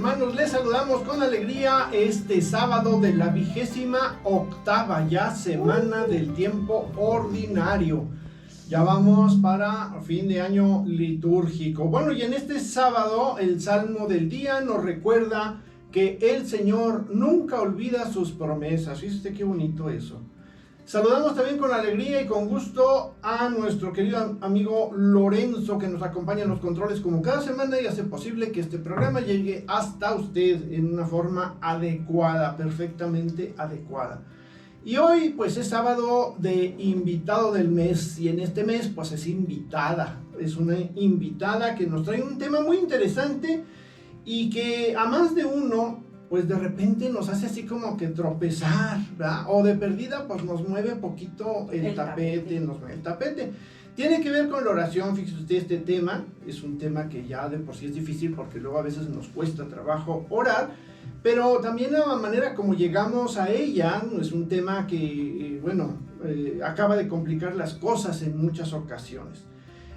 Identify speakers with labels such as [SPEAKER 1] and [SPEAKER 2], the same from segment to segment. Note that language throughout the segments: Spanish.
[SPEAKER 1] hermanos, les saludamos con alegría este sábado de la 28ª ya semana del tiempo ordinario. Ya vamos para fin de año litúrgico. Bueno, y en este sábado el Salmo del día nos recuerda que el Señor nunca olvida sus promesas. Fíjate qué bonito eso. Saludamos también con alegría y con gusto a nuestro querido amigo Lorenzo, que nos acompaña en los controles como cada semana y hace posible que este programa llegue hasta usted en una forma adecuada, perfectamente adecuada. Y hoy pues es sábado de invitado del mes, y en este mes pues es invitada, es una invitada que nos trae un tema muy interesante y que a más de uno pues de repente nos hace así como que tropezar, ¿verdad? O de perdida pues nos mueve poquito el tapete, nos mueve el tapete. Tiene que ver con la oración. Fíjese usted, este tema es un tema que ya de por sí es difícil porque luego a veces nos cuesta trabajo orar, pero también la manera como llegamos a ella es un tema que, acaba de complicar las cosas en muchas ocasiones.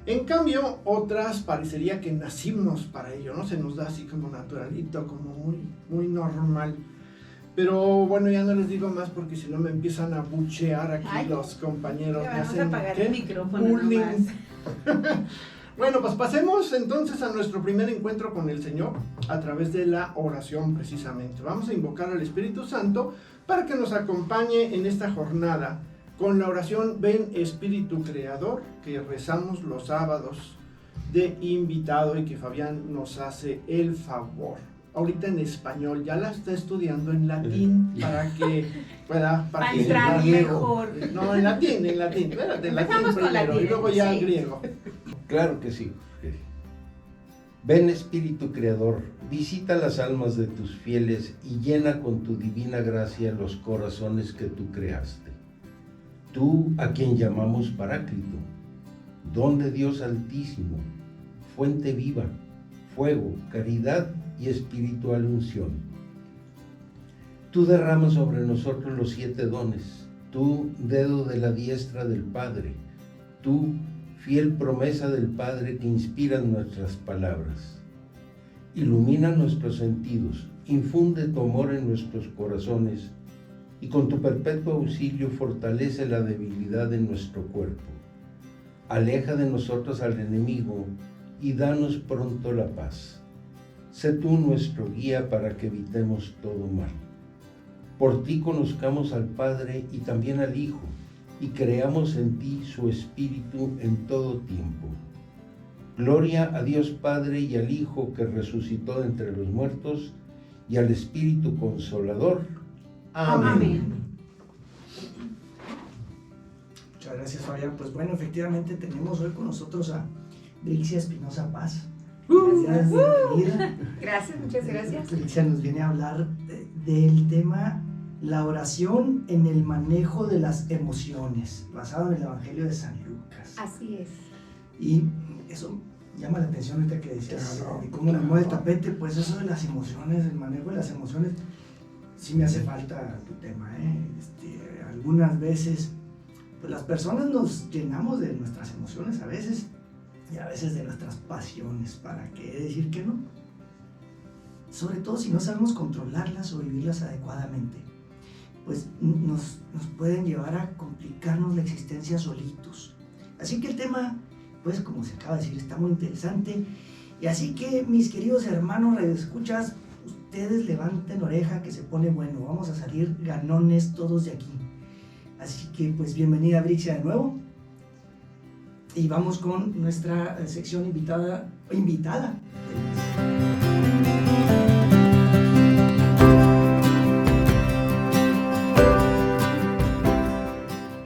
[SPEAKER 1] En cambio, otras parecería que nacimos para ello, ¿no? Se nos da así como naturalito, como muy normal. Pero bueno, ya no les digo más porque si no me empiezan a buchear aquí los compañeros.
[SPEAKER 2] Vamos a apagar el micrófono nomás.
[SPEAKER 1] Bueno, pues pasemos entonces a nuestro primer encuentro con el Señor a través de la oración precisamente. Vamos a invocar al Espíritu Santo para que nos acompañe en esta jornada con la oración Ven Espíritu Creador, que rezamos los sábados de invitado y que Fabián nos hace el favor. Ahorita en español, ya la está estudiando en latín para que pueda
[SPEAKER 2] para entrar mejor.
[SPEAKER 1] No, en latín, espérate, en latín primero y luego ya en griego.
[SPEAKER 3] Claro que sí. Ven Espíritu Creador, visita las almas de tus fieles y llena con tu divina gracia los corazones que tú creaste. Tú a quien llamamos Paráclito, don de Dios Altísimo, fuente viva, fuego, caridad y espiritual unción. Tú derramas sobre nosotros los 7 dones, tú dedo de la diestra del Padre, tú fiel promesa del Padre que inspira nuestras palabras. Ilumina nuestros sentidos, infunde tu amor en nuestros corazones y con tu perpetuo auxilio fortalece la debilidad de nuestro cuerpo. Aleja de nosotros al enemigo y danos pronto la paz. Sé tú nuestro guía para que evitemos todo mal. Por ti conozcamos al Padre y también al Hijo, y creamos en ti su Espíritu en todo tiempo. Gloria a Dios Padre y al Hijo que resucitó de entre los muertos, y al Espíritu Consolador. Amén.
[SPEAKER 2] Amén.
[SPEAKER 4] Muchas gracias, Fabián. Pues bueno, efectivamente tenemos hoy con nosotros a Brixia Espinosa Paz. Gracias, bienvenida.
[SPEAKER 2] Gracias, muchas gracias.
[SPEAKER 4] Brixia nos viene a hablar del tema la oración en el manejo de las emociones, basado en el Evangelio de San Lucas.
[SPEAKER 2] Así es.
[SPEAKER 4] Y eso llama la atención ahorita que decías, de cómo nos mueve el tapete, pues eso de las emociones, el manejo de las emociones, sí me hace falta tu tema, algunas veces, pues las personas nos llenamos de nuestras emociones a veces, y a veces de nuestras pasiones. ¿Para qué decir que no? Sobre todo si no sabemos controlarlas o vivirlas adecuadamente, pues nos pueden llevar a complicarnos la existencia solitos. Así que el tema, pues como se acaba de decir, está muy interesante. Y así que, mis queridos hermanos radioescuchas, ustedes levanten oreja que se pone bueno. Vamos a salir ganones todos de aquí. Así que, pues bienvenida Brixia de nuevo. Y vamos con nuestra sección invitada.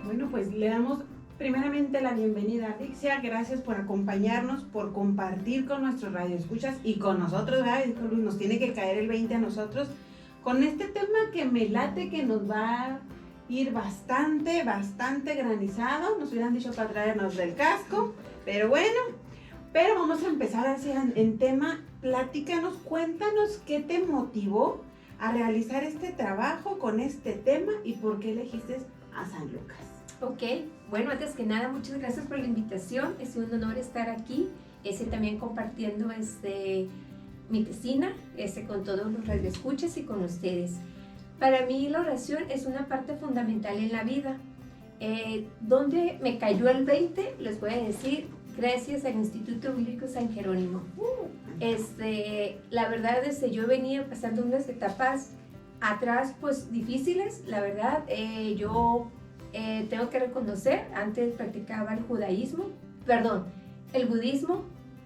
[SPEAKER 2] Bueno, pues le damos primeramente la bienvenida a Brixia. Gracias por acompañarnos, por compartir con nuestros radioescuchas y con nosotros, ¿verdad? Nos tiene que caer el 20 a nosotros con este tema que me late, que nos va a ir bastante granizado. Nos hubieran dicho para traernos del casco, pero bueno. Pero vamos a empezar así en tema. Platícanos, cuéntanos qué te motivó a realizar este trabajo con este tema y por qué elegiste a San Lucas.
[SPEAKER 5] Ok, bueno, antes que nada, muchas gracias por la invitación. Es un honor estar aquí, también compartiendo mi tesina, con todos los radioescuchas y con ustedes. Para mí la oración es una parte fundamental en la vida. ¿Dónde me cayó el 20? Les voy a decir, gracias al Instituto Bíblico San Jerónimo. La verdad, yo venía pasando unas etapas atrás, pues difíciles, la verdad. Yo tengo que reconocer, antes practicaba el budismo.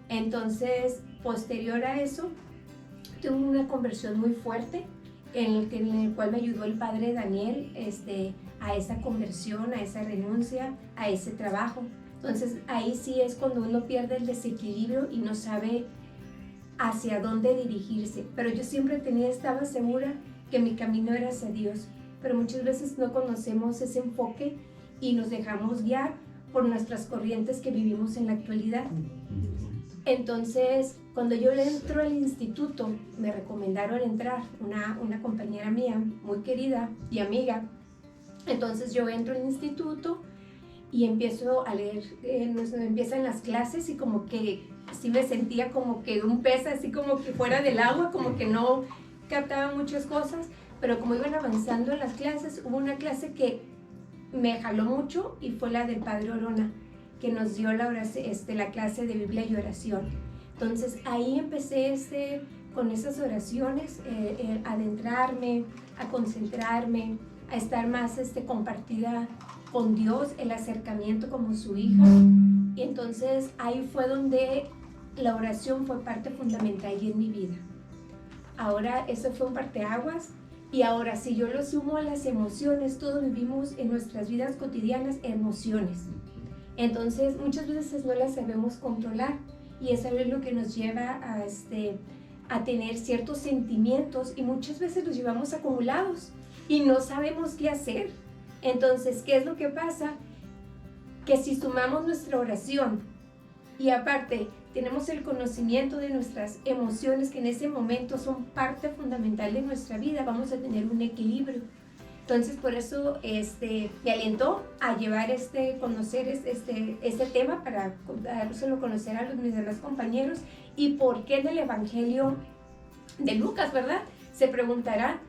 [SPEAKER 5] Entonces, posterior a eso, tuve una conversión muy fuerte en el cual me ayudó el padre Daniel a esa conversión, a esa renuncia, a ese trabajo. Entonces, ahí sí es cuando uno pierde el desequilibrio y no sabe hacia dónde dirigirse. Pero yo siempre estaba segura que mi camino era hacia Dios. Pero muchas veces no conocemos ese enfoque y nos dejamos guiar por nuestras corrientes que vivimos en la actualidad. Entonces, cuando yo entro al instituto, me recomendaron entrar una compañera mía, muy querida y amiga. Entonces yo entro al instituto y empiezo a leer, empiezan las clases y como que sí me sentía como que un pez, así como que fuera del agua, como que no captaba muchas cosas, pero como iban avanzando en las clases, hubo una clase que me jaló mucho y fue la del Padre Orona, que nos dio la clase de Biblia y oración. Entonces ahí empecé con esas oraciones, a adentrarme, a concentrarme, a estar más compartida con Dios, el acercamiento como su hija. Y entonces ahí fue donde la oración fue parte fundamental en mi vida. Ahora eso fue un parteaguas. Y ahora, si yo lo sumo a las emociones, todos vivimos en nuestras vidas cotidianas emociones. Entonces, muchas veces no las sabemos controlar y eso es lo que nos lleva a tener ciertos sentimientos y muchas veces los llevamos acumulados y no sabemos qué hacer. Entonces, ¿qué es lo que pasa? Que si sumamos nuestra oración y aparte tenemos el conocimiento de nuestras emociones que en ese momento son parte fundamental de nuestra vida, vamos a tener un equilibrio. Entonces, por eso me alentó a llevar conocer este tema para dárselo a conocer a mis demás compañeros. ¿Y por qué en el Evangelio de Lucas, verdad? Se preguntarán,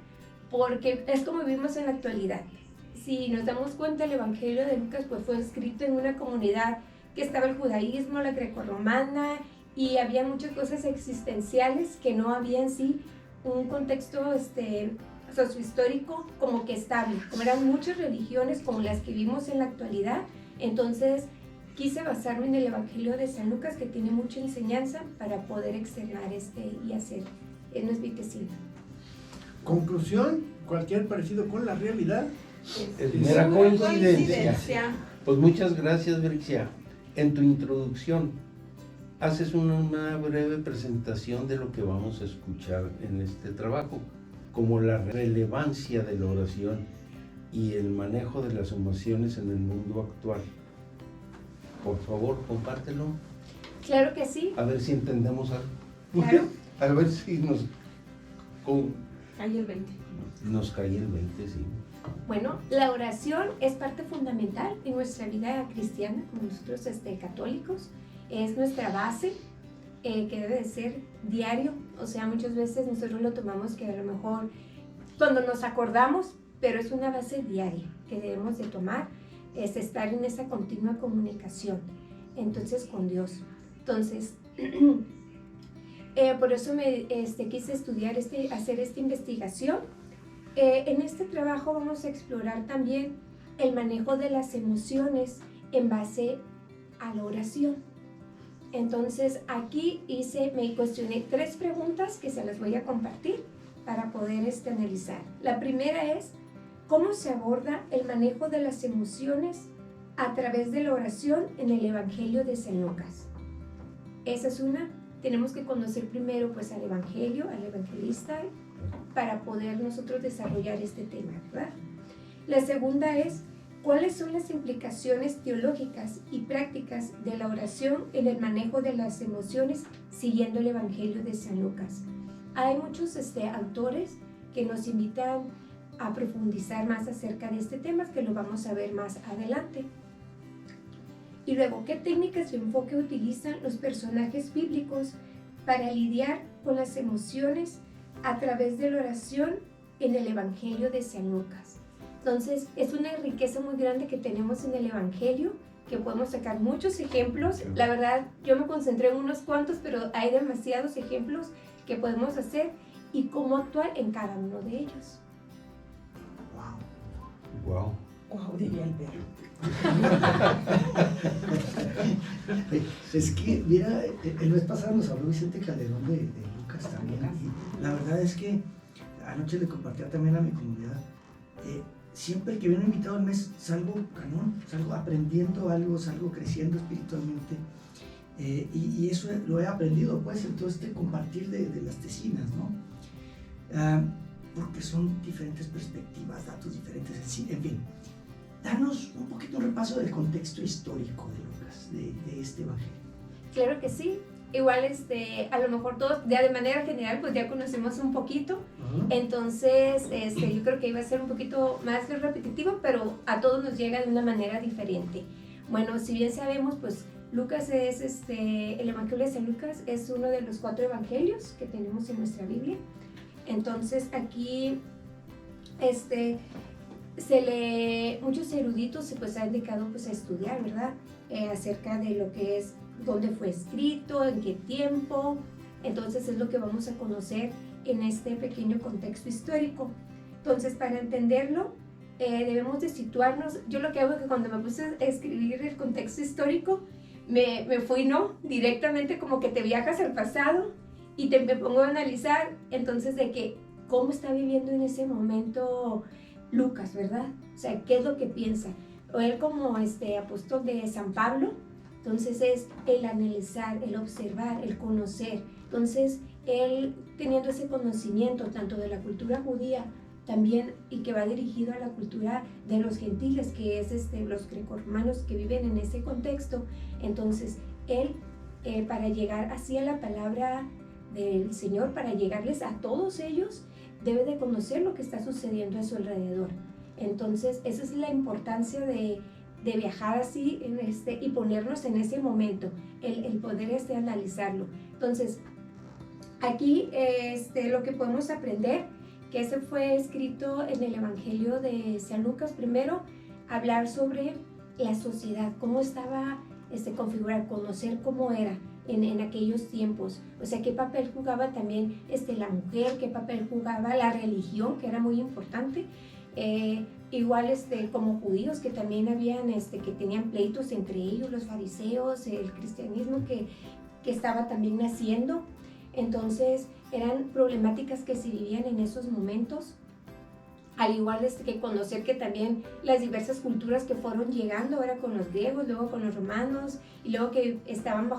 [SPEAKER 5] porque es como vivimos en la actualidad. Si nos damos cuenta, el Evangelio de Lucas pues, fue escrito en una comunidad que estaba el judaísmo, la grecorromana, y había muchas cosas existenciales que no había en sí un contexto sociohistórico como que estable, como eran muchas religiones como las que vivimos en la actualidad. Entonces quise basarme en el Evangelio de San Lucas, que tiene mucha enseñanza para poder externar y hacer en nuestra tesina.
[SPEAKER 1] Conclusión, cualquier parecido con la realidad
[SPEAKER 3] es mera coincidencia. Pues muchas gracias, Brixia. En tu introducción haces una breve presentación de lo que vamos a escuchar en este trabajo, como la relevancia de la oración y el manejo de las emociones en el mundo actual. Por favor, compártelo.
[SPEAKER 5] Claro que sí.
[SPEAKER 3] A ver si entendemos algo.
[SPEAKER 5] Claro.
[SPEAKER 3] A ver si nos
[SPEAKER 2] Cae el 20.
[SPEAKER 3] Nos cae el 20, sí.
[SPEAKER 5] Bueno, la oración es parte fundamental en nuestra vida cristiana, como nosotros católicos. Es nuestra base, que debe de ser diario. O sea, muchas veces nosotros lo tomamos que a lo mejor cuando nos acordamos, pero es una base diaria que debemos de tomar, es estar en esa continua comunicación, entonces con Dios. Entonces, por eso quise estudiar, hacer esta investigación. En este trabajo vamos a explorar también el manejo de las emociones en base a la oración. Entonces aquí me cuestioné 3 preguntas que se las voy a compartir para poder analizar. La primera es, ¿cómo se aborda el manejo de las emociones a través de la oración en el Evangelio de San Lucas? Esa es una. Tenemos que conocer primero pues al Evangelio, al evangelista, para poder nosotros desarrollar este tema, ¿verdad? La segunda es, ¿cuáles son las implicaciones teológicas y prácticas de la oración en el manejo de las emociones siguiendo el Evangelio de San Lucas? Hay muchos autores que nos invitan a profundizar más acerca de este tema, que lo vamos a ver más adelante. Y luego, ¿qué técnicas y enfoque utilizan los personajes bíblicos para lidiar con las emociones a través de la oración en el Evangelio de San Lucas. Entonces, es una riqueza muy grande que tenemos en el Evangelio, que podemos sacar muchos ejemplos. La verdad, yo me concentré en unos cuantos, pero hay demasiados ejemplos que podemos hacer y cómo actuar en cada uno de ellos.
[SPEAKER 3] Wow.
[SPEAKER 2] Wow, diría el perro.
[SPEAKER 4] Es que, mira, el mes pasado nos habló Vicente Calderón de Lucas también. Y la verdad es que anoche le compartía también a mi comunidad. Siempre que viene un invitado al mes salgo canón, salgo aprendiendo algo, salgo creciendo espiritualmente. Y eso lo he aprendido pues en todo este compartir de las tesinas, ¿no? Porque son diferentes perspectivas, datos diferentes, en fin. Danos un poquito un repaso del contexto histórico de Lucas, de este evangelio.
[SPEAKER 5] Claro que sí. Igual, a lo mejor todos, ya de manera general, pues ya conocemos un poquito. Entonces, yo creo que iba a ser un poquito más repetitivo, pero a todos nos llega de una manera diferente. Bueno, si bien sabemos, pues Lucas es, el Evangelio de San Lucas es uno de los 4 evangelios que tenemos en nuestra Biblia. Entonces, aquí, muchos eruditos pues se han dedicado pues a estudiar, ¿verdad? Acerca de lo que es, dónde fue escrito, en qué tiempo. Entonces es lo que vamos a conocer en este pequeño contexto histórico. Entonces, para entenderlo, debemos de situarnos. Yo lo que hago es que cuando me puse a escribir el contexto histórico, me fui, directamente como que te viajas al pasado y me pongo a analizar, entonces, de que cómo está viviendo en ese momento Lucas, ¿verdad? O sea, ¿qué es lo que piensa? O él como apóstol de San Pablo, entonces es el analizar, el observar, el conocer. Entonces, él teniendo ese conocimiento tanto de la cultura judía también, y que va dirigido a la cultura de los gentiles, que es los grecorromanos que viven en ese contexto. Entonces, él, para llegar así a la palabra del Señor, para llegarles a todos ellos, debe de conocer lo que está sucediendo a su alrededor. Entonces, esa es la importancia de viajar así y ponernos en ese momento, el poder analizarlo. Entonces, aquí lo que podemos aprender, que ese fue escrito en el Evangelio de San Lucas. Primero, hablar sobre la sociedad, cómo estaba configurada, conocer cómo era en aquellos tiempos, o sea, qué papel jugaba también la mujer, qué papel jugaba la religión, que era muy importante. Igual como judíos, que también habían que tenían pleitos entre ellos, los fariseos, el cristianismo que estaba también naciendo. Entonces eran problemáticas que se vivían en esos momentos. Al igual que conocer que también las diversas culturas que fueron llegando, ahora con los griegos, luego con los romanos, y luego que estaban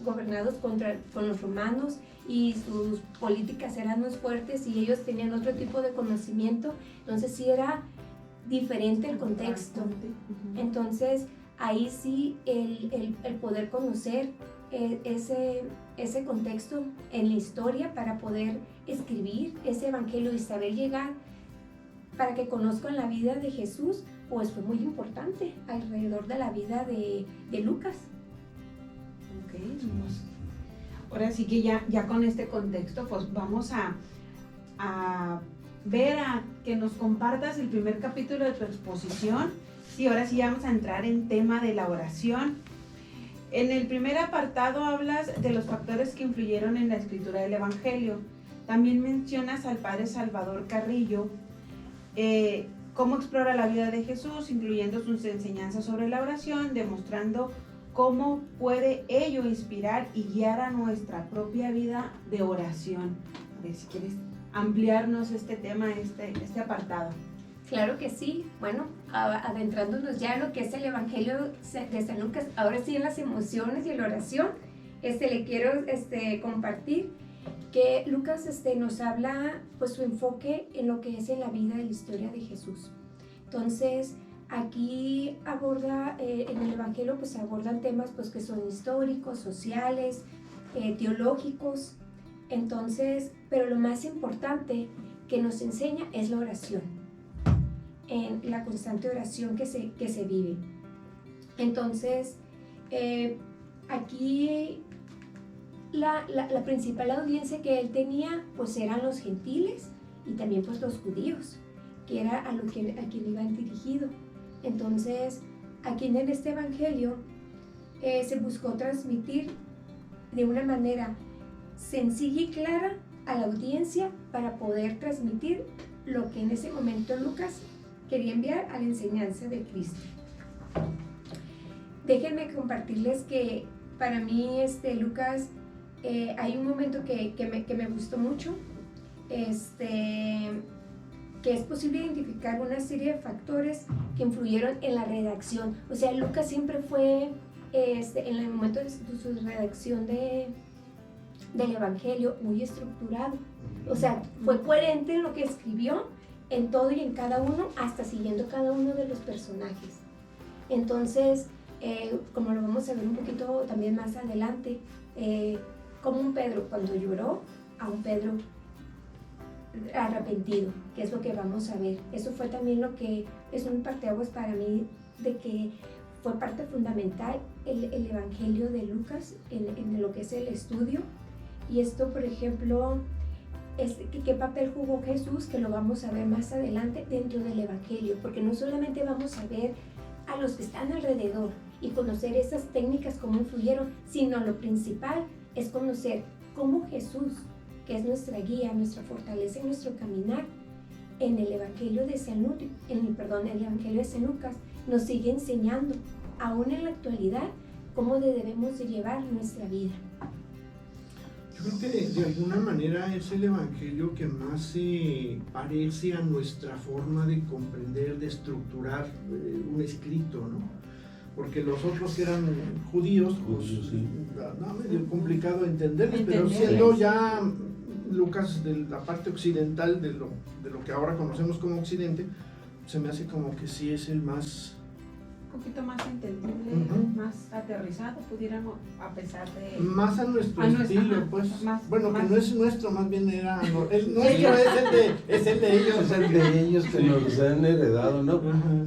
[SPEAKER 5] gobernados con los romanos, y sus políticas eran más fuertes y ellos tenían otro tipo de conocimiento. Entonces sí era diferente el contexto. Entonces ahí sí el poder conocer ese contexto en la historia para poder escribir ese evangelio y saber llegar para que conozcan la vida de Jesús, pues fue muy importante alrededor de la vida de Lucas.
[SPEAKER 2] Ok, ahora sí que ya con este contexto, pues vamos a ver a que nos compartas el primer capítulo de tu exposición. Y ahora sí vamos a entrar en tema de la oración. En el primer apartado hablas de los factores que influyeron en la escritura del Evangelio. También mencionas al padre Salvador Carrillo, cómo explora la vida de Jesús, incluyendo sus enseñanzas sobre la oración, demostrando cómo puede ello inspirar y guiar a nuestra propia vida de oración. A ver si quieres ampliarnos este tema, este apartado.
[SPEAKER 5] Claro que sí. Bueno, adentrándonos ya en lo que es el Evangelio de San Lucas, ahora sí en las emociones y en la oración, le quiero compartir que Lucas nos habla pues su enfoque en lo que es en la vida y la historia de Jesús. Entonces, aquí aborda, en el Evangelio pues abordan temas pues que son históricos, sociales, teológicos. Entonces, pero lo más importante que nos enseña es la oración, en la constante oración que se vive. Entonces, aquí la principal audiencia que él tenía pues eran los gentiles y también pues los judíos, que era a quien iban dirigido. Entonces, aquí en este evangelio se buscó transmitir de una manera sencilla y clara a la audiencia para poder transmitir lo que en ese momento Lucas quería enviar a la enseñanza de Cristo. Déjenme compartirles que para mí Lucas, hay un momento que me gustó mucho, que es posible identificar una serie de factores que influyeron en la redacción. O sea, Lucas siempre fue, en el momento de su redacción del Evangelio, muy estructurado. O sea, fue coherente en lo que escribió, en todo y en cada uno, hasta siguiendo cada uno de los personajes. Entonces, como lo vamos a ver un poquito también más adelante, como un Pedro cuando lloró, a un Pedro arrepentido, que es lo que vamos a ver. Eso fue también lo que es un parteaguas para mí, de que fue parte fundamental el Evangelio de Lucas en lo que es el estudio. Y esto, por ejemplo, ¿qué papel jugó Jesús? Que lo vamos a ver más adelante dentro del Evangelio, porque no solamente vamos a ver a los que están alrededor y conocer esas técnicas, cómo influyeron, sino lo principal es conocer cómo Jesús, que es nuestra guía, nuestra fortaleza y nuestro caminar, en el Evangelio de San Lucas, nos sigue enseñando, aún en la actualidad, cómo debemos de llevar nuestra vida.
[SPEAKER 1] Yo creo que de alguna manera es el Evangelio que más se parece a nuestra forma de comprender, de estructurar un escrito, ¿no? Porque los otros que eran judíos, pues,
[SPEAKER 3] sí.
[SPEAKER 1] Medio complicado entenderles, pero siendo ya Lucas de la parte occidental de lo que ahora conocemos como Occidente, se me hace como que sí es el más...
[SPEAKER 2] Un poquito más entendible, más aterrizado, pudiéramos, a pesar de...
[SPEAKER 1] Más a nuestro estilo, pues. Bueno, que no es nuestro, más bien era... El nuestro es el de ellos.
[SPEAKER 3] Es el de ellos que nos han heredado, ¿no?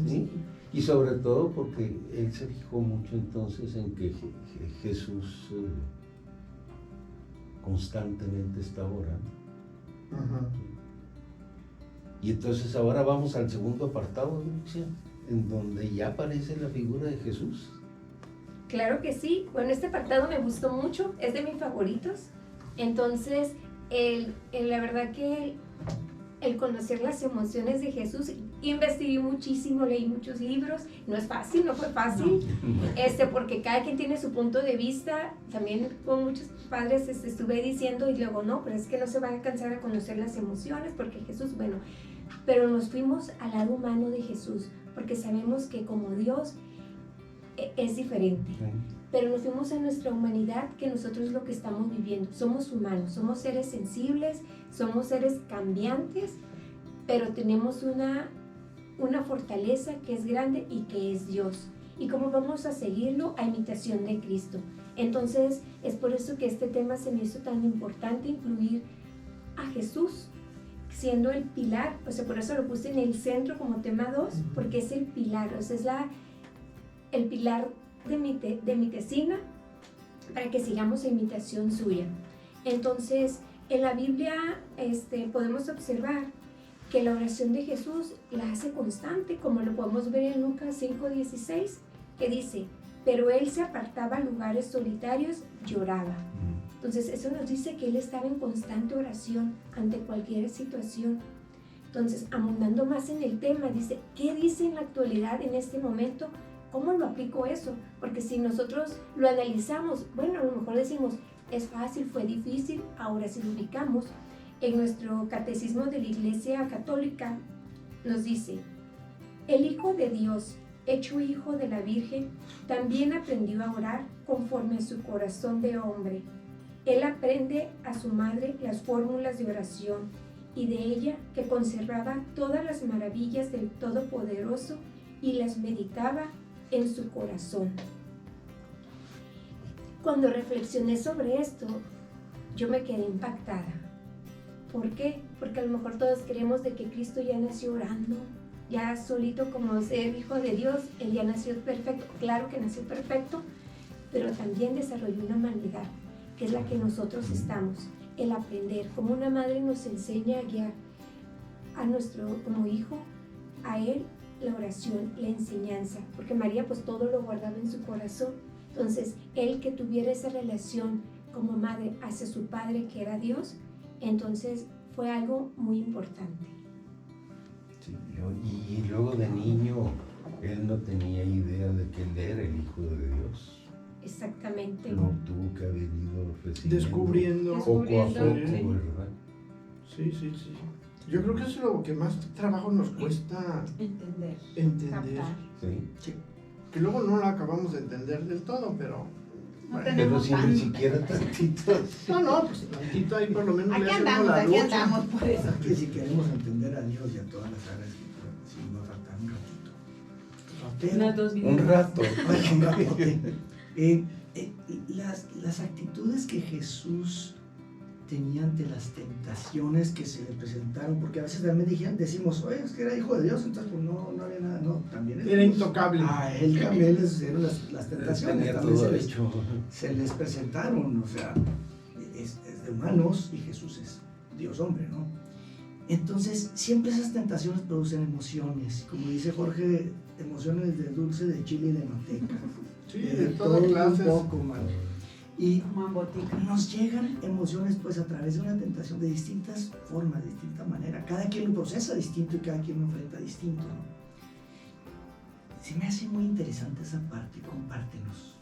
[SPEAKER 1] ¿Sí?
[SPEAKER 3] Y sobre todo porque él se fijó mucho entonces en que Jesús constantemente estaba orando. Y entonces ahora vamos al segundo apartado, Lucía, en donde ya aparece la figura de Jesús.
[SPEAKER 5] Claro que sí. Bueno, este apartado me gustó mucho, es de mis favoritos. Entonces, la verdad que el conocer las emociones de Jesús, investigué muchísimo, leí muchos libros, no es fácil, no fue fácil, porque cada quien tiene su punto de vista. También con muchos padres estuve diciendo, y luego no, pero es que no se van a cansar a conocer las emociones, porque Jesús, bueno, pero nos fuimos al lado humano de Jesús, porque sabemos que como Dios es diferente. Pero nos fuimos a nuestra humanidad, que nosotros lo que estamos viviendo. Somos humanos, somos seres sensibles, somos seres cambiantes, pero tenemos una fortaleza que es grande y que es Dios. ¿Y cómo vamos a seguirlo? A imitación de Cristo. Entonces, es por eso que este tema se me hizo tan importante, incluir a Jesús siendo el pilar. O sea, por eso lo puse en el centro como tema 2, porque es el pilar, o sea, es el pilar de mi tesina, para que sigamos a imitación suya. Entonces, en la Biblia podemos observar que la oración de Jesús la hace constante, como lo podemos ver en Lucas 5:16, que dice: pero él se apartaba a lugares solitarios, lloraba. Entonces, eso nos dice que él estaba en constante oración ante cualquier situación. Entonces, abundando más en el tema, dice, ¿qué dice en la actualidad, en este momento? ¿Cómo lo aplico eso? Porque si nosotros lo analizamos, bueno, a lo mejor decimos, es fácil, fue difícil. Ahora, si lo ubicamos en nuestro catecismo de la Iglesia Católica, nos dice: el Hijo de Dios, hecho hijo de la Virgen, también aprendió a orar conforme a su corazón de hombre. Él aprende a su madre las fórmulas de oración, y de ella que conservaba todas las maravillas del Todopoderoso y las meditaba en su corazón. Cuando reflexioné sobre esto, yo me quedé impactada. ¿Por qué? Porque a lo mejor todos creemos de que Cristo ya nació orando, ya solito como ser hijo de Dios, él ya nació perfecto. Claro que nació perfecto, pero también desarrolló una humanidad que es la que nosotros estamos, el aprender, como una madre nos enseña a guiar a nuestro, como hijo, a él la oración, la enseñanza, porque María pues todo lo guardaba en su corazón. Entonces, él que tuviera esa relación como madre hacia su padre que era Dios, entonces fue algo muy importante.
[SPEAKER 3] Sí, y luego de niño, él no tenía idea de que él era el Hijo de Dios.
[SPEAKER 5] Exactamente.
[SPEAKER 3] Lo tuvo que haber ido recibiendo
[SPEAKER 1] Descubriendo.
[SPEAKER 3] poco a poco,
[SPEAKER 2] sí.
[SPEAKER 3] ¿verdad?
[SPEAKER 1] Sí, sí, sí. Yo creo que es lo que más trabajo nos cuesta entender.
[SPEAKER 5] Captar.
[SPEAKER 3] Sí.
[SPEAKER 1] Que luego no lo acabamos de entender del todo, pero...
[SPEAKER 2] No
[SPEAKER 1] bueno.
[SPEAKER 3] Pero
[SPEAKER 2] tenemos
[SPEAKER 3] si ni
[SPEAKER 2] tanto.
[SPEAKER 3] siquiera tantito.
[SPEAKER 1] No, pues tantito ahí por lo menos
[SPEAKER 2] Aquí
[SPEAKER 1] le hacemos
[SPEAKER 2] andamos,
[SPEAKER 1] la
[SPEAKER 2] aquí
[SPEAKER 1] lucha.
[SPEAKER 2] andamos por eso.
[SPEAKER 4] Que si queremos entender a Dios y a todas las Sagradas Escrituras, sí nos falta un ratito.
[SPEAKER 2] Unas 2
[SPEAKER 3] Un
[SPEAKER 2] minutos.
[SPEAKER 3] rato.
[SPEAKER 4] Un ratote. Las actitudes que Jesús tenía ante las tentaciones que se le presentaron, porque a veces también decimos, oye, es que era hijo de Dios, entonces pues no había nada, no, también
[SPEAKER 1] Era intocable.
[SPEAKER 4] a él también les dieron las tentaciones,
[SPEAKER 3] Tenía
[SPEAKER 4] también
[SPEAKER 3] todo hecho.
[SPEAKER 4] se les presentaron, o sea, es de humanos y Jesús es Dios hombre, ¿no? Entonces, siempre esas tentaciones producen emociones, como dice Jorge, emociones de dulce, de chile y de manteca.
[SPEAKER 1] Sí, de todas
[SPEAKER 4] todo y
[SPEAKER 1] clases.
[SPEAKER 4] un poco, man. Y
[SPEAKER 2] Como en botica.
[SPEAKER 4] nos llegan emociones pues a través de una tentación de distintas formas, de distinta manera. Cada quien lo procesa distinto y cada quien lo enfrenta distinto, ¿no? Se me hace muy interesante esa parte, compártenos.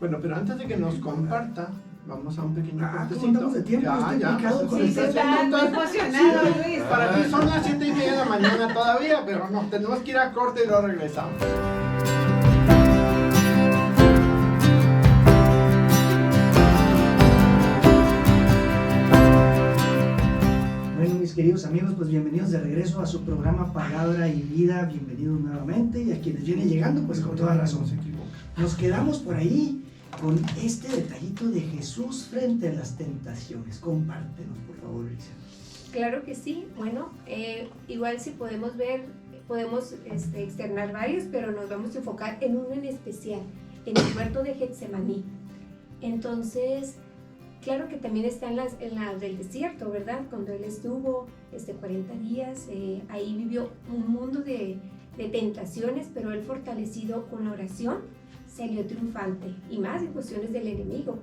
[SPEAKER 1] Bueno, pero antes de que nos comparta, vamos a un pequeño
[SPEAKER 4] ¿cómo
[SPEAKER 1] cortecito.
[SPEAKER 4] andamos de tiempo? Estoy picado
[SPEAKER 1] pues,
[SPEAKER 4] con
[SPEAKER 2] Sí,
[SPEAKER 4] el
[SPEAKER 2] se
[SPEAKER 1] está
[SPEAKER 2] está
[SPEAKER 1] haciendo
[SPEAKER 2] muy
[SPEAKER 1] todo-
[SPEAKER 2] emocionado,
[SPEAKER 1] Sí,
[SPEAKER 2] Luis.
[SPEAKER 1] Para ti son las 7:30 de la mañana todavía, pero no, tenemos que ir a corte y luego regresamos.
[SPEAKER 4] Bueno, mis queridos amigos, pues bienvenidos de regreso a su programa Palabra y Vida. Bienvenidos nuevamente, y a quienes vienen llegando, pues con toda razón.
[SPEAKER 1] se equivoca.
[SPEAKER 4] Nos quedamos por ahí con este detallito de Jesús frente a las tentaciones. Compártenos, por favor, Alicia.
[SPEAKER 5] Claro que sí. Bueno, igual si podemos ver, podemos externar varios, pero nos vamos a enfocar en uno en especial, en el huerto de Getsemaní. Entonces, claro que también está en la del desierto, ¿verdad? Cuando él estuvo 40 días, ahí vivió un mundo de tentaciones, pero él, fortalecido con la oración, salió triunfante, y más en cuestiones del enemigo.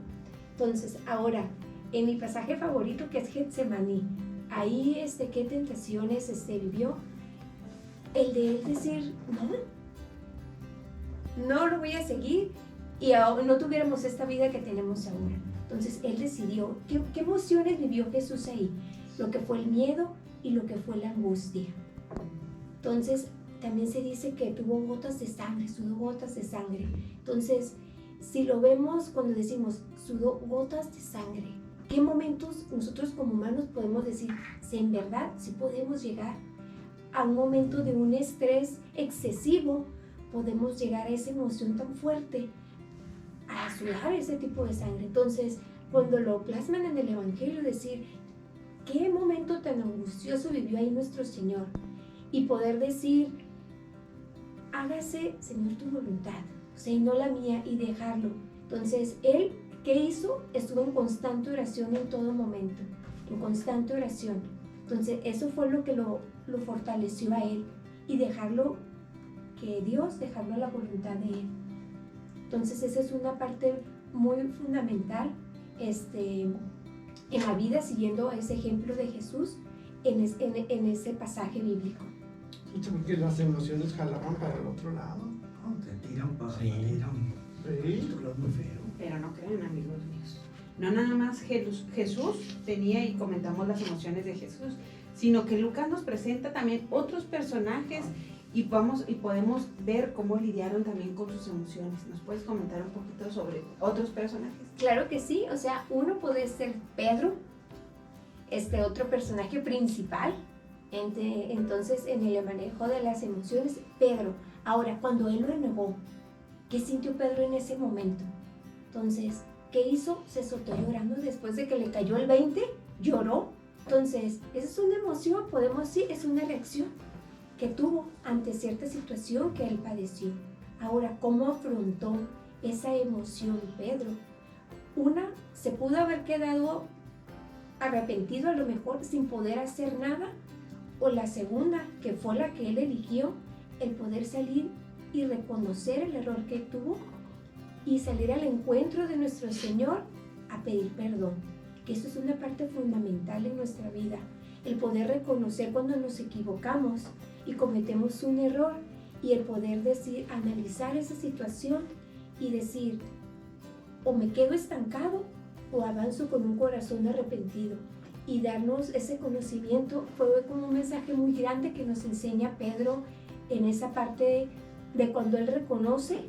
[SPEAKER 5] Entonces, ahora, en mi pasaje favorito, que es Getsemaní, ahí qué tentaciones vivió, el de él decir, no lo voy a seguir, y no tuviéramos esta vida que tenemos ahora. Entonces él decidió, ¿qué emociones vivió Jesús ahí? Lo que fue el miedo y lo que fue la angustia. Entonces también se dice que tuvo gotas de sangre, sudó gotas de sangre. Entonces, si lo vemos cuando decimos sudó gotas de sangre, ¿qué momentos nosotros como humanos podemos decir si en verdad sí podemos llegar a un momento de un estrés excesivo? Podemos llegar a esa emoción tan fuerte, a sudar ese tipo de sangre. Entonces, cuando lo plasman en el Evangelio, decir, ¿qué momento tan angustioso vivió ahí nuestro Señor? Y poder decir, hágase, Señor, tu voluntad, o sea, y no la mía, y dejarlo. Entonces, él, ¿qué hizo? Estuvo en constante oración en todo momento, en constante oración. Entonces, eso fue lo que lo fortaleció a él, y dejarlo, que Dios, dejarlo a la voluntad de él. Entonces, esa es una parte muy fundamental en la vida, siguiendo ese ejemplo de Jesús en ese pasaje bíblico.
[SPEAKER 1] Porque las emociones jalaban para el otro lado.
[SPEAKER 4] No, te tiran para
[SPEAKER 3] Sí.
[SPEAKER 1] Sí.
[SPEAKER 4] muy feo.
[SPEAKER 2] Pero no crean, amigos míos. No nada más Jesús tenía, y comentamos las emociones de Jesús, sino que Lucas nos presenta también otros personajes y podemos ver cómo lidiaron también con sus emociones. ¿Nos puedes comentar un poquito sobre otros personajes?
[SPEAKER 5] Claro que sí, o sea, uno puede ser Pedro, otro personaje principal, entonces en el manejo de las emociones, Pedro. Ahora, cuando él lo negó, ¿qué sintió Pedro en ese momento? Entonces, ¿qué hizo? Se soltó llorando después de que le cayó el 20, lloró. Entonces, esa es una emoción, podemos decir, es una reacción que tuvo ante cierta situación que él padeció. Ahora, ¿cómo afrontó esa emoción Pedro? Una, se pudo haber quedado arrepentido a lo mejor sin poder hacer nada, o la segunda, que fue la que él eligió, el poder salir y reconocer el error que tuvo y salir al encuentro de nuestro Señor a pedir perdón, que eso es una parte fundamental en nuestra vida, el poder reconocer cuando nos equivocamos y cometemos un error, y el poder decir, analizar esa situación y decir, o me quedo estancado o avanzo con un corazón arrepentido, y darnos ese conocimiento. Fue como un mensaje muy grande que nos enseña Pedro en esa parte de cuando él reconoce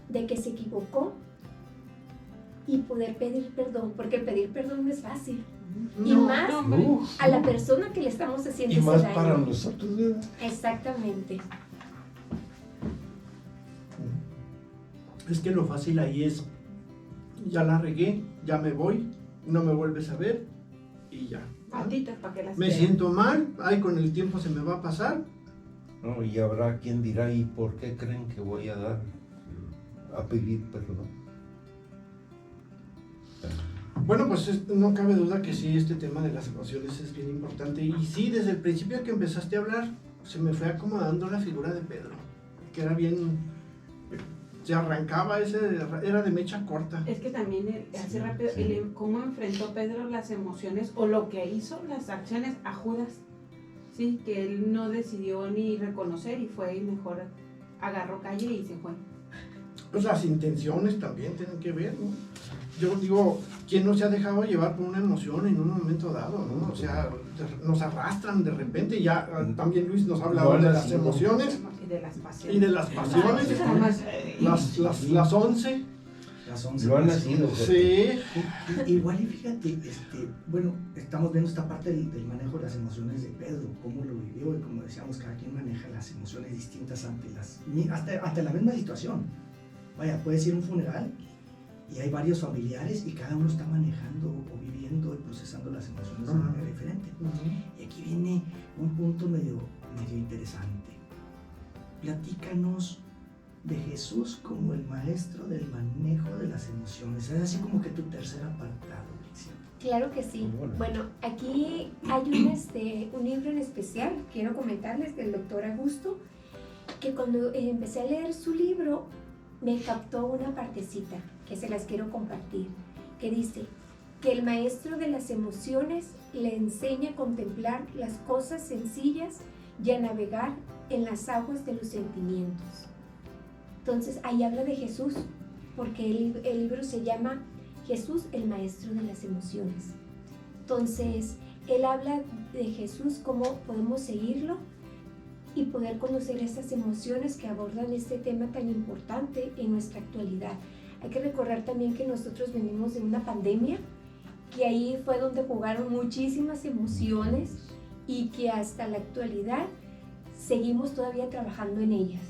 [SPEAKER 5] de que se equivocó y poder pedir perdón, porque pedir perdón no es fácil. Y más a la persona que le estamos haciendo
[SPEAKER 3] y
[SPEAKER 5] ese
[SPEAKER 3] más
[SPEAKER 5] daño.
[SPEAKER 3] para nosotros, ¿verdad?
[SPEAKER 5] Exactamente.
[SPEAKER 1] Es que lo fácil ahí es, ya la regué, ya me voy, no me vuelves a ver y ya.
[SPEAKER 2] Patitas para que las
[SPEAKER 1] Me
[SPEAKER 2] vean.
[SPEAKER 1] siento mal, ay, con el tiempo se me va a pasar.
[SPEAKER 3] No, y habrá quien dirá, ¿y por qué creen que voy a pedir perdón?
[SPEAKER 1] Bueno, pues no cabe duda que sí, este tema de las emociones es bien importante. Y sí, desde el principio que empezaste a hablar, se me fue acomodando la figura de Pedro, que era bien, se arrancaba, era de mecha corta.
[SPEAKER 2] Es que también hace rápido, cómo enfrentó Pedro las emociones o lo que hizo, las acciones a Judas. Sí, que él no decidió ni reconocer y fue y mejor agarró calle y se fue.
[SPEAKER 1] Pues las intenciones también tienen que ver, ¿no? Yo digo, ¿quién no se ha dejado llevar por una emoción en un momento dado, ¿no? O sea, nos arrastran de repente, ya también Luis nos ha hablado de las emociones
[SPEAKER 2] Y de las pasiones.
[SPEAKER 1] y de las pasiones, las 11.
[SPEAKER 4] Las 11
[SPEAKER 3] Lo han
[SPEAKER 4] pasiones.
[SPEAKER 3] nacido.
[SPEAKER 1] Sí.
[SPEAKER 4] Igual y fíjate, bueno, estamos viendo esta parte del manejo de las emociones de Pedro, cómo lo vivió, y como decíamos, cada quien maneja las emociones distintas ante la misma situación. Vaya, puede ser un funeral y hay varios familiares y cada uno está manejando o viviendo y procesando las emociones de manera diferente. Y aquí viene un punto medio interesante. Platícanos de Jesús como el maestro del manejo de las emociones. Es así como que tu tercer apartado, Alicia.
[SPEAKER 5] Claro que sí. Bueno, aquí hay un libro en especial, quiero comentarles, del doctor Augusto, que cuando empecé a leer su libro, me captó una partecita que se las quiero compartir, que dice que el maestro de las emociones le enseña a contemplar las cosas sencillas y a navegar en las aguas de los sentimientos. Entonces ahí habla de Jesús, porque el libro se llama Jesús, el maestro de las emociones. Entonces él habla de Jesús, cómo podemos seguirlo y poder conocer esas emociones que abordan este tema tan importante en nuestra actualidad. Hay que recordar también que nosotros venimos de una pandemia, que ahí fue donde jugaron muchísimas emociones y que hasta la actualidad seguimos todavía trabajando en ellas.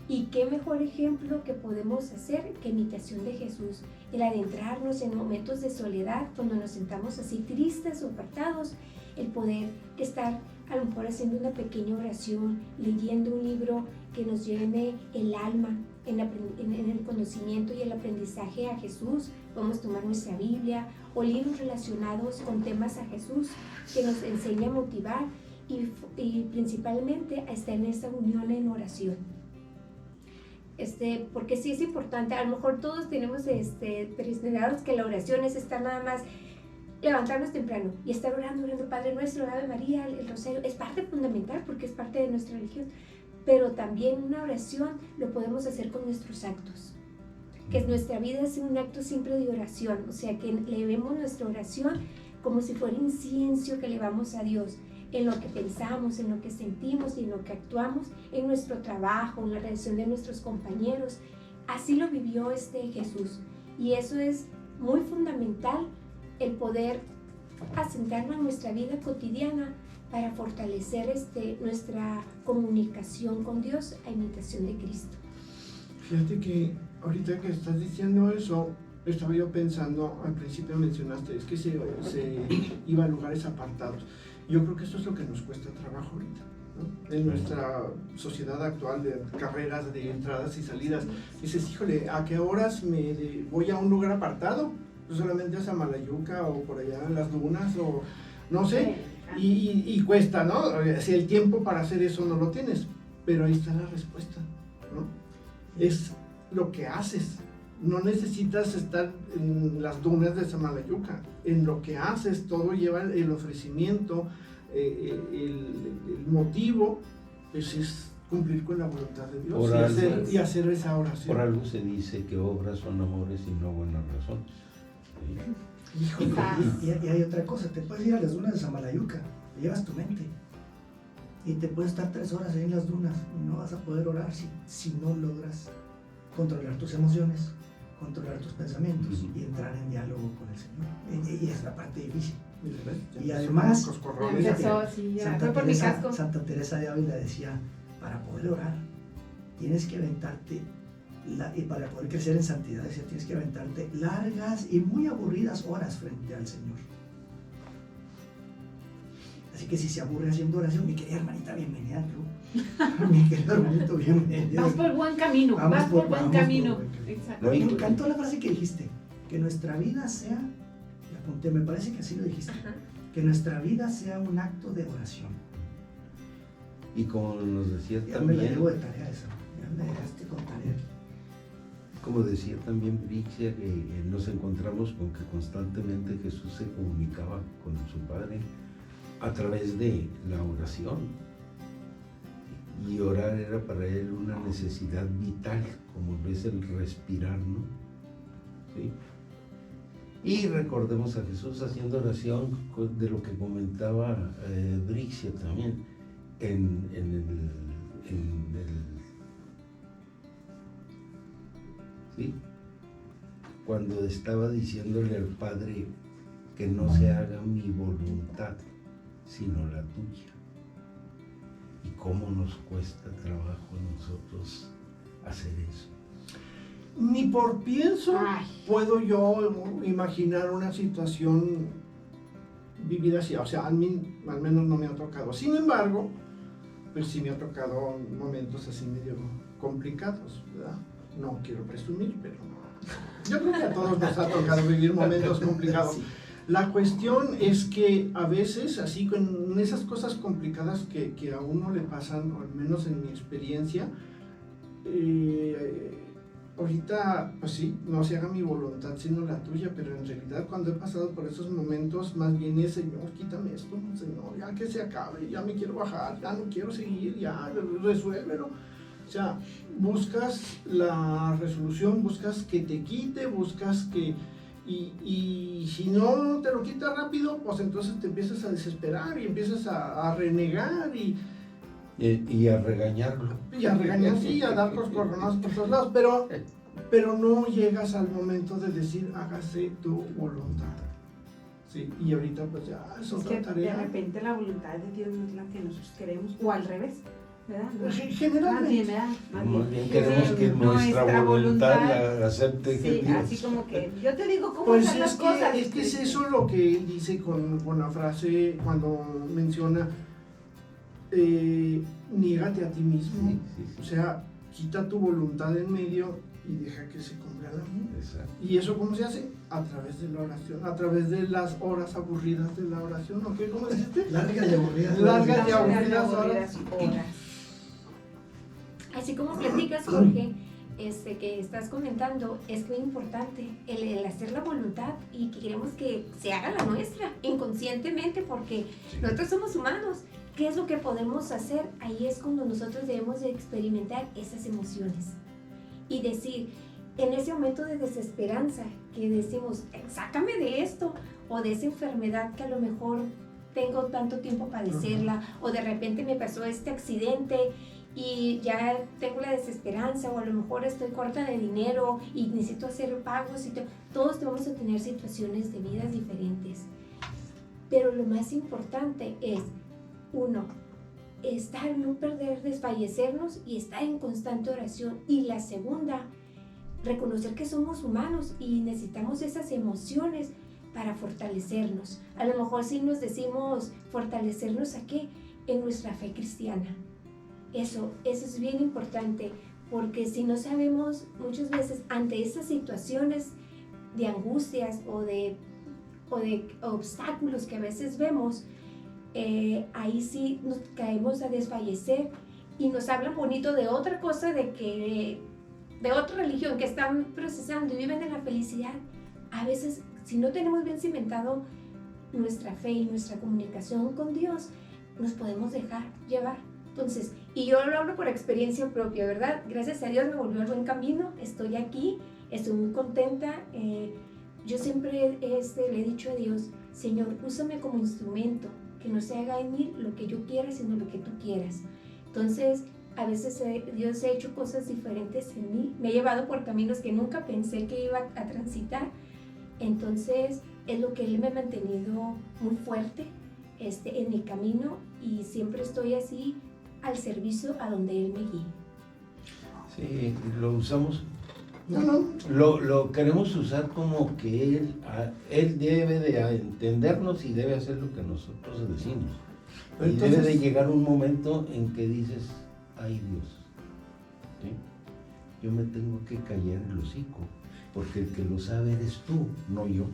[SPEAKER 5] Y qué mejor ejemplo que podemos hacer que imitación de Jesús, el adentrarnos en momentos de soledad, cuando nos sentamos así tristes o apartados, el poder estar a lo mejor haciendo una pequeña oración, leyendo un libro que nos llene el alma en el conocimiento y el aprendizaje a Jesús. Podemos tomar nuestra Biblia o libros relacionados con temas a Jesús que nos enseña a motivar y principalmente a estar en esta unión en oración. Porque sí es importante, a lo mejor todos tenemos considerados que la oración es estar nada más, levantarnos temprano y estar orando Padre Nuestro, Ave María, el Rosario, es parte fundamental porque es parte de nuestra religión, pero también una oración lo podemos hacer con nuestros actos, que nuestra vida es un acto siempre de oración, o sea que elevemos nuestra oración como si fuera incienso que elevamos a Dios, en lo que pensamos, en lo que sentimos y en lo que actuamos, en nuestro trabajo, en la relación de nuestros compañeros. Así lo vivió Jesús, y eso es muy fundamental, el poder asentarlo en nuestra vida cotidiana para fortalecer nuestra comunicación con Dios a imitación de Cristo.
[SPEAKER 1] Fíjate que ahorita que estás diciendo eso, estaba yo pensando, al principio mencionaste, es que se iba a lugares apartados. Yo creo que esto es lo que nos cuesta trabajo ahorita, ¿no? En nuestra sociedad actual de carreras, de entradas y salidas. Dices, híjole, ¿a qué horas voy a un lugar apartado? pues solamente a Samalayuca o por allá en las dunas o no sé, y cuesta, ¿no? Si el tiempo para hacer eso no lo tienes, pero ahí está la respuesta, ¿no? Es lo que haces. No necesitas estar en las dunas de Samalayuca. En lo que haces, todo lleva el ofrecimiento, el motivo, pues es cumplir con la voluntad de Dios y hacer esa oración.
[SPEAKER 3] Por algo se dice que obras son amores y no buenas razones. ¿Sí?
[SPEAKER 4] Híjole, y hay otra cosa, te puedes ir a las dunas de Samalayuca, llevas tu mente y te puedes estar 3 horas ahí en las dunas y no vas a poder orar si no logras controlar tus emociones, controlar tus pensamientos y entrar en diálogo con el Señor. Y es la parte difícil. Y además, Santa Teresa de Ávila decía, para poder orar, tienes que aventarte, y para poder crecer en santidad, decía, tienes que aventarte largas y muy aburridas horas frente al Señor. Así que si se aburre haciendo oración, mi querida hermanita, bienvenida al club. Mi querido hermanito, bienvenido.
[SPEAKER 2] Vas por buen camino, vas por buen camino. Exacto.
[SPEAKER 4] Me encantó la frase que dijiste, que nuestra vida sea, y apunté, me parece que así lo dijiste, que nuestra vida sea un acto de oración.
[SPEAKER 3] Y como nos decía
[SPEAKER 4] Ya
[SPEAKER 3] también,
[SPEAKER 4] me la llevo de tarea eso, ya me dejaste con tarea.
[SPEAKER 3] como decía también Brixia, que nos encontramos con que constantemente Jesús se comunicaba con su Padre a través de la oración. Y orar era para él una necesidad vital, como lo es el respirar, ¿no? ¿Sí? Y recordemos a Jesús haciendo oración de lo que comentaba Brixia también en ¿sí? Cuando estaba diciéndole al Padre que no se haga mi voluntad, sino la tuya. Y cómo nos cuesta trabajo a nosotros hacer eso.
[SPEAKER 1] Ni por pienso puedo yo imaginar una situación vivida así, o sea, al menos no me ha tocado. Sin embargo, pues sí me ha tocado momentos así medio complicados, ¿verdad? No quiero presumir, pero yo creo que a todos nos ha tocado vivir momentos complicados. La cuestión es que a veces, así con esas cosas complicadas que a uno le pasan, o al menos en mi experiencia, ahorita, pues sí, no se haga mi voluntad sino la tuya, pero en realidad cuando he pasado por esos momentos, más bien es, Señor, quítame esto, Señor, ya que se acabe, ya me quiero bajar, ya no quiero seguir, ya resuélvelo. O sea, buscas la resolución, buscas que te quite, buscas que... Y si no te lo quita rápido, pues entonces te empiezas a desesperar y empiezas a renegar y
[SPEAKER 3] a regañarlo.
[SPEAKER 1] Y a regañar, sí, a dar coscorronazos por todos lados, pero no llegas al momento de decir, hágase tu voluntad. Sí, y ahorita pues ya es otra tarea.
[SPEAKER 2] De repente la voluntad de Dios no es la que nosotros queremos, o al revés, ¿verdad?
[SPEAKER 1] Generalmente.
[SPEAKER 3] Más bien queremos que nuestra voluntad la acepte.
[SPEAKER 2] Sí, así como que yo te digo cómo
[SPEAKER 1] pues
[SPEAKER 2] hacer las cosas.
[SPEAKER 1] Es que es eso lo que él dice con la frase cuando menciona niégate a ti mismo.
[SPEAKER 3] Sí.
[SPEAKER 1] O sea, quita tu voluntad en medio y deja que se cumpla la mía.
[SPEAKER 3] Exacto.
[SPEAKER 1] ¿Y eso cómo se hace? A través de la oración, a través de las horas aburridas de la oración, ¿o qué? ¿Cómo dijiste?
[SPEAKER 4] Largas y aburridas.
[SPEAKER 1] Largas y aburridas horas.
[SPEAKER 5] Así como platicas, Jorge, que estás comentando, es muy importante el hacer la voluntad y que queremos que se haga la nuestra inconscientemente, porque nosotros somos humanos. ¿Qué es lo que podemos hacer? Ahí es cuando nosotros debemos de experimentar esas emociones y decir, en ese momento de desesperanza que decimos, sácame de esto, o de esa enfermedad que a lo mejor tengo tanto tiempo padecerla, o de repente me pasó este accidente y ya tengo la desesperanza, o a lo mejor estoy corta de dinero y necesito hacer pagos, y todos vamos a tener situaciones de vidas diferentes, pero lo más importante es, uno, no perder, desfallecernos y estar en constante oración, y la segunda, reconocer que somos humanos y necesitamos esas emociones para fortalecernos. A lo mejor si nos decimos fortalecernos, ¿a qué? En nuestra fe cristiana. Eso es bien importante, porque si no sabemos muchas veces ante esas situaciones angustias o de obstáculos que a veces vemos, ahí sí nos caemos a desfallecer y nos hablan bonito de otra cosa, de otra religión que están procesando y viven en la felicidad. A veces, si no tenemos bien cimentado nuestra fe y nuestra comunicación con Dios, nos podemos dejar llevar. Entonces, y yo lo hablo por experiencia propia, ¿verdad? Gracias a Dios me volvió al buen camino, estoy aquí, estoy muy contenta. Yo siempre le he dicho a Dios, Señor, úsame como instrumento, que no se haga en mí lo que yo quiera, sino lo que tú quieras. Entonces, a veces Dios ha hecho cosas diferentes en mí, me ha llevado por caminos que nunca pensé que iba a transitar. Entonces, es lo que Él me ha mantenido muy fuerte en mi camino, y siempre estoy así al servicio a donde Él me guíe.
[SPEAKER 3] Sí, lo usamos.
[SPEAKER 1] No.
[SPEAKER 3] Lo queremos usar como que él debe de entendernos y debe hacer lo que nosotros decimos.
[SPEAKER 1] Pero
[SPEAKER 3] y
[SPEAKER 1] entonces,
[SPEAKER 3] debe de llegar un momento en que dices, ay Dios, ¿sí? Yo me tengo que callar el hocico, porque el que lo sabe eres tú, no yo.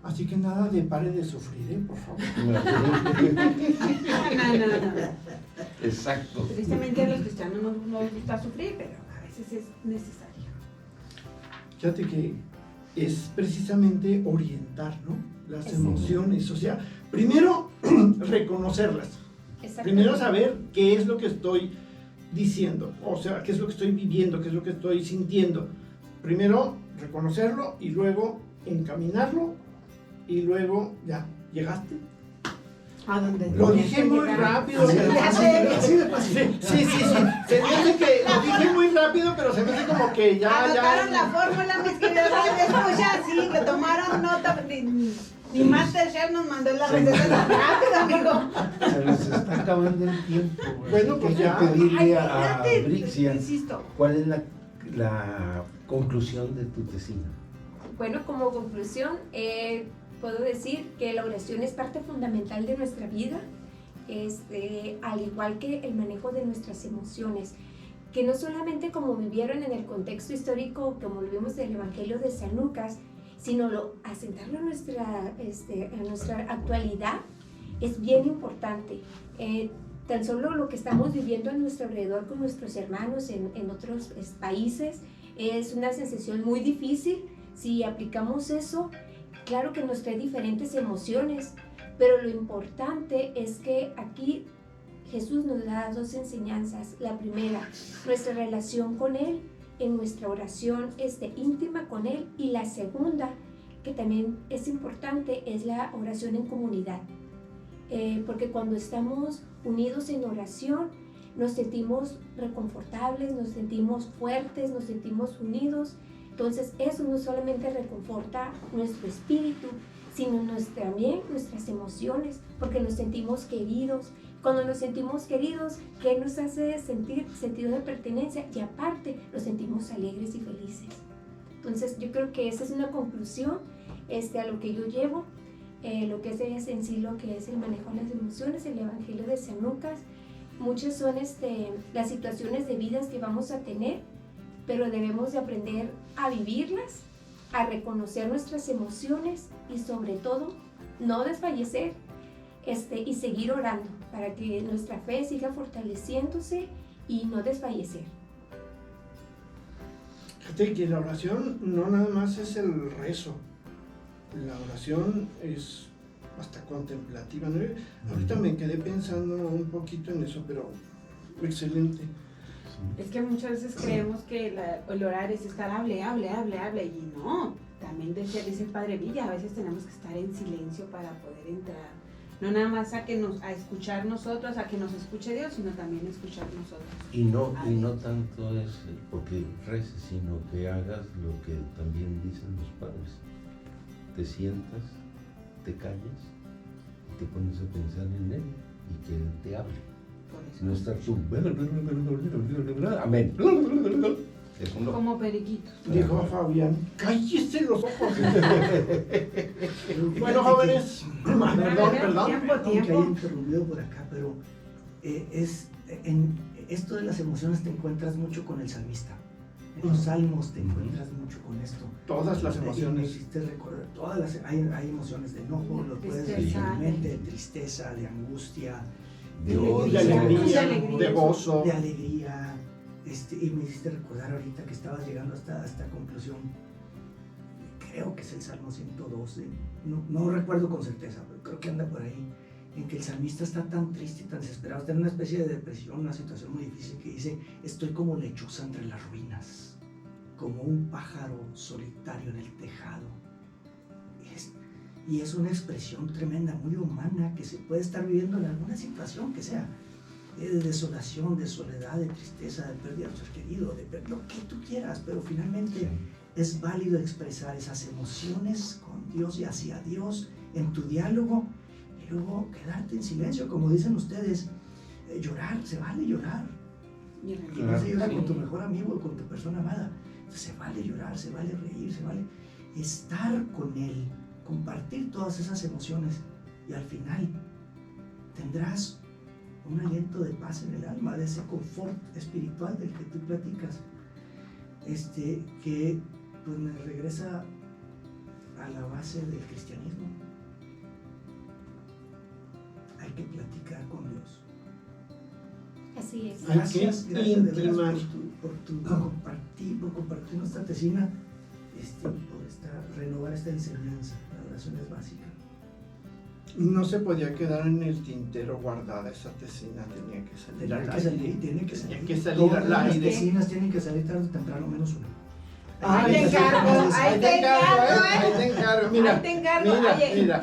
[SPEAKER 1] así que nada de pare de sufrir, por favor.
[SPEAKER 2] No.
[SPEAKER 3] Exacto.
[SPEAKER 2] Tristemente a los cristianos no nos gusta sufrir, pero a veces es necesario.
[SPEAKER 1] Fíjate que es precisamente orientar, ¿no? Las
[SPEAKER 5] Sí.
[SPEAKER 1] emociones, o sea, primero reconocerlas, primero saber qué es lo que estoy diciendo, o sea, qué es lo que estoy viviendo, qué es lo que estoy sintiendo. Primero reconocerlo y luego encaminarlo y luego ya, ¿llegaste?
[SPEAKER 2] ¿A dónde?
[SPEAKER 1] Lo dije muy rápido.
[SPEAKER 4] Así de
[SPEAKER 1] pero-
[SPEAKER 4] fácil, así de fácil.
[SPEAKER 1] Sí. Se me hace que lo dije muy rápido, pero se me hace como que ya.
[SPEAKER 2] Anotaron la fórmula, mis queridos escuchas, sí, le tomaron nota. Ni Masterchef nos mandó la receta tan rápido, amigo.
[SPEAKER 3] Se les está acabando el tiempo.
[SPEAKER 1] Bueno,
[SPEAKER 3] así
[SPEAKER 1] pues
[SPEAKER 3] que hay
[SPEAKER 1] ya.
[SPEAKER 3] que pedirle
[SPEAKER 2] Ay,
[SPEAKER 3] a
[SPEAKER 2] espérate,
[SPEAKER 3] Brixia,
[SPEAKER 2] insisto.
[SPEAKER 3] ¿cuál es la conclusión de tu tesina?
[SPEAKER 5] Bueno, como conclusión, puedo decir que la oración es parte fundamental de nuestra vida, al igual que el manejo de nuestras emociones, que no solamente como vivieron en el contexto histórico, como lo vimos del Evangelio de San Lucas, sino asentarlo a nuestra actualidad es bien importante. Tan solo lo que estamos viviendo a nuestro alrededor con nuestros hermanos en otros países es una sensación muy difícil. Si aplicamos eso, claro que nos trae diferentes emociones, pero lo importante es que aquí Jesús nos da dos enseñanzas. La primera, nuestra relación con Él, en nuestra oración íntima con Él, y la segunda, que también es importante, es la oración en comunidad. Porque cuando estamos unidos en oración, nos sentimos reconfortables, nos sentimos fuertes, nos sentimos unidos. Entonces eso no solamente reconforta nuestro espíritu, sino también nuestras emociones, porque nos sentimos queridos. Cuando nos sentimos queridos, ¿qué nos hace sentir sentido de pertenencia? Y aparte, nos sentimos alegres y felices. Entonces yo creo que esa es una conclusión a lo que yo llevo, lo que es en sí lo que es el manejo de las emociones, el Evangelio de San Lucas. Muchas son las situaciones de vidas que vamos a tener, pero debemos de aprender a vivirlas, a reconocer nuestras emociones y sobre todo no desfallecer y seguir orando para que nuestra fe siga fortaleciéndose y no desfallecer.
[SPEAKER 1] Fíjate que la oración no nada más es el rezo, la oración es hasta contemplativa, ¿no? Ahorita me quedé pensando un poquito en eso, pero excelente.
[SPEAKER 2] Es que muchas veces creemos que el orar es estar hable, y no. También dice el Padre Villa, a veces tenemos que estar en silencio para poder entrar. No nada más a escuchar nosotros, a que nos escuche Dios, sino también escuchar nosotros.
[SPEAKER 3] Y no tanto es porque reces, sino que hagas lo que también dicen los padres. Te sientas, te callas, te pones a pensar en Él y que Él te hable.
[SPEAKER 2] Por eso.
[SPEAKER 3] No estar tú, amén. Eso no.
[SPEAKER 2] Como periquitos.
[SPEAKER 1] Dijo Fabián, cállese los ojos. Bueno, jóvenes, perdón.
[SPEAKER 2] Tiempo.
[SPEAKER 4] Aunque haya interrumpido por acá, pero en esto de las emociones te encuentras mucho con el salmista. En los salmos te encuentras mucho con esto.
[SPEAKER 1] Todas las
[SPEAKER 4] Y me
[SPEAKER 1] emociones.
[SPEAKER 4] hiciste recordar, hay emociones de enojo, lo puedes
[SPEAKER 2] Tristeza.
[SPEAKER 4] ver de tristeza, de angustia,
[SPEAKER 3] De
[SPEAKER 1] De
[SPEAKER 3] odio,
[SPEAKER 1] alegría,
[SPEAKER 2] alegría.
[SPEAKER 1] de gozo.
[SPEAKER 4] de alegría. Y me hiciste recordar ahorita que estabas llegando hasta esta conclusión. Creo que es el Salmo 112. No recuerdo con certeza, pero creo que anda por ahí. En que el salmista está tan triste y tan desesperado, está en una especie de depresión, una situación muy difícil, que dice: estoy como lechuza entre las ruinas, como un pájaro solitario en el tejado. Y es una expresión tremenda, muy humana, que se puede estar viviendo en alguna situación que sea, de desolación, de soledad, de tristeza, de pérdida de ser querido, de lo que tú quieras, pero finalmente es válido expresar esas emociones con Dios y hacia Dios en tu diálogo, y luego quedarte en silencio, como dicen ustedes, llorar, se vale llorar.
[SPEAKER 3] Claro,
[SPEAKER 4] No se llora
[SPEAKER 3] sí.
[SPEAKER 4] con tu mejor amigo o con tu persona amada. Se vale llorar, se vale reír, se vale estar con él, compartir todas esas emociones, y al final tendrás un aliento de paz en el alma, de ese confort espiritual del que tú platicas, que pues me regresa a la base del cristianismo. Hay que platicar con Dios.
[SPEAKER 5] Así es.
[SPEAKER 1] Hay
[SPEAKER 4] Gracias,
[SPEAKER 1] que
[SPEAKER 4] gracias de
[SPEAKER 1] intimar.
[SPEAKER 4] veras por compartir nuestra tesina, por renovar esta enseñanza. La oración es básica.
[SPEAKER 1] No se podía quedar en el tintero guardada esa tesina, tenía que salir al aire.
[SPEAKER 4] Tiene que salir.
[SPEAKER 1] Tenía que salir
[SPEAKER 4] Todas
[SPEAKER 1] al
[SPEAKER 4] las
[SPEAKER 1] aire.
[SPEAKER 4] tesinas tienen que salir tarde o temprano, menos una.
[SPEAKER 2] Ahí te encargo, ahí te encargo,
[SPEAKER 1] ahí te encargo, mira.
[SPEAKER 2] Ahí te encargo,
[SPEAKER 1] Mira,
[SPEAKER 2] oye.
[SPEAKER 1] mira.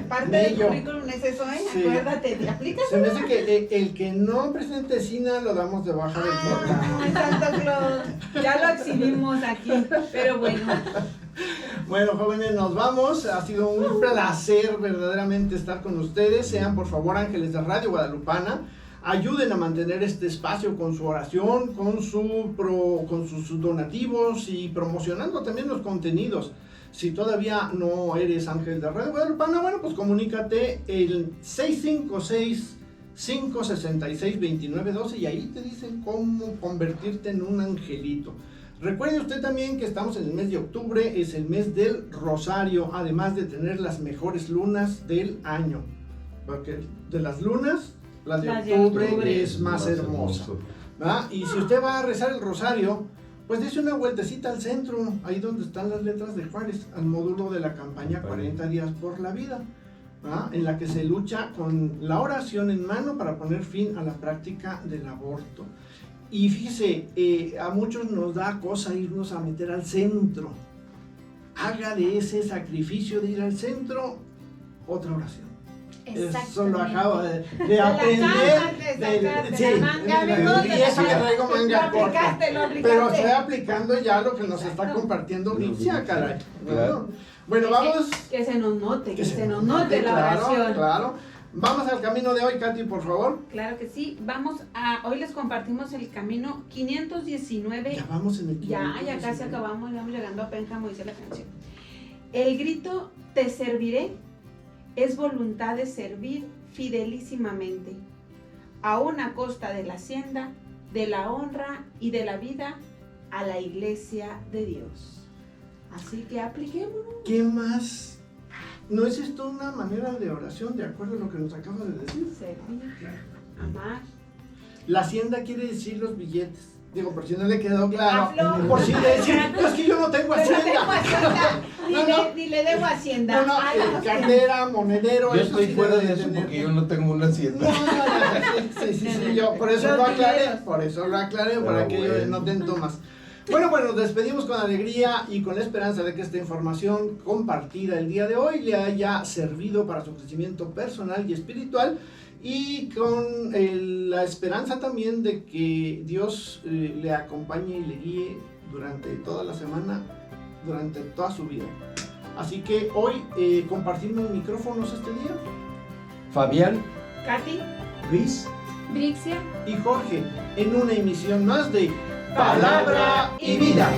[SPEAKER 2] Parte del
[SPEAKER 1] Mello.
[SPEAKER 2] currículum es eso, ¿eh?
[SPEAKER 1] Sí.
[SPEAKER 2] Acuérdate, te aplicas.
[SPEAKER 1] Se me hace que el que no presente tesina lo damos de baja del programa.
[SPEAKER 2] Ay, Santo Claus, ya lo exhibimos aquí, pero bueno.
[SPEAKER 1] Bueno, jóvenes, nos vamos. Ha sido un placer verdaderamente estar con ustedes. Sean, por favor, ángeles de Radio Guadalupana. Ayuden a mantener este espacio con su oración, con sus donativos y promocionando también los contenidos. Si todavía no eres ángel de Radio Guadalupana, bueno, pues comunícate el 656-566-2912 y ahí te dicen cómo convertirte en un angelito. Recuerde usted también que estamos en el mes de octubre, es el mes del Rosario, además de tener las mejores lunas del año. Porque de las lunas, la de octubre es más hermosa. ¿verdad? Y si usted va a rezar el Rosario, pues dése una vueltecita al centro, ahí donde están las letras de Juárez, al módulo de la campaña 40 días por la vida, ¿verdad? En la que se lucha con la oración en mano para poner fin a la práctica del aborto. Y fíjese, a muchos nos da cosa irnos a meter al centro. Haga de ese sacrificio de ir al centro otra oración. Eso lo acabo de aprender. Y eso que traigo manga corta. Pero estoy aplicando ya lo que nos está compartiendo Grixia, caray. Bueno, vamos.
[SPEAKER 2] Que se nos note, que se nos note la
[SPEAKER 1] Claro,
[SPEAKER 2] oración.
[SPEAKER 1] claro. Vamos al camino de hoy, Katy, por favor.
[SPEAKER 2] Claro que sí. Hoy les compartimos el camino 519.
[SPEAKER 1] Ya vamos en el
[SPEAKER 2] Ya
[SPEAKER 1] 519.
[SPEAKER 2] casi acabamos, ya vamos llegando a Pénjamo, dice la canción. El grito "te serviré" es voluntad de servir fidelísimamente, aún a costa de la hacienda, de la honra y de la vida, a la iglesia de Dios. Así que apliquémonos.
[SPEAKER 1] ¿Qué más? ¿No es esto una manera de oración de acuerdo a lo que nos acabas de decir?
[SPEAKER 2] Servir, amar.
[SPEAKER 1] La hacienda quiere decir los billetes. Digo, por si no le quedó claro.
[SPEAKER 2] Aflo.
[SPEAKER 1] Por si le decir, no, es que yo no tengo
[SPEAKER 2] Pero no
[SPEAKER 1] hacienda.
[SPEAKER 2] tengo hacienda, ni le debo hacienda.
[SPEAKER 1] No, no,
[SPEAKER 2] A la
[SPEAKER 1] cartera, monedero.
[SPEAKER 3] Yo
[SPEAKER 1] eso
[SPEAKER 3] estoy
[SPEAKER 1] sí
[SPEAKER 3] fuera
[SPEAKER 1] debe
[SPEAKER 3] de eso
[SPEAKER 1] tener.
[SPEAKER 3] porque yo no tengo una hacienda.
[SPEAKER 1] No, sí, yo por eso lo aclaré, para que ellos no den tomas. Bueno, nos despedimos con alegría y con la esperanza de que esta información compartida el día de hoy le haya servido para su crecimiento personal y espiritual, y con la esperanza también de que Dios le acompañe y le guíe durante toda la semana, durante toda su vida. Así que hoy compartimos micrófonos este día.
[SPEAKER 3] Fabián.
[SPEAKER 2] Katy.
[SPEAKER 4] Luis.
[SPEAKER 5] Brixia.
[SPEAKER 1] Y Jorge, en una emisión más de Palabra y Vida.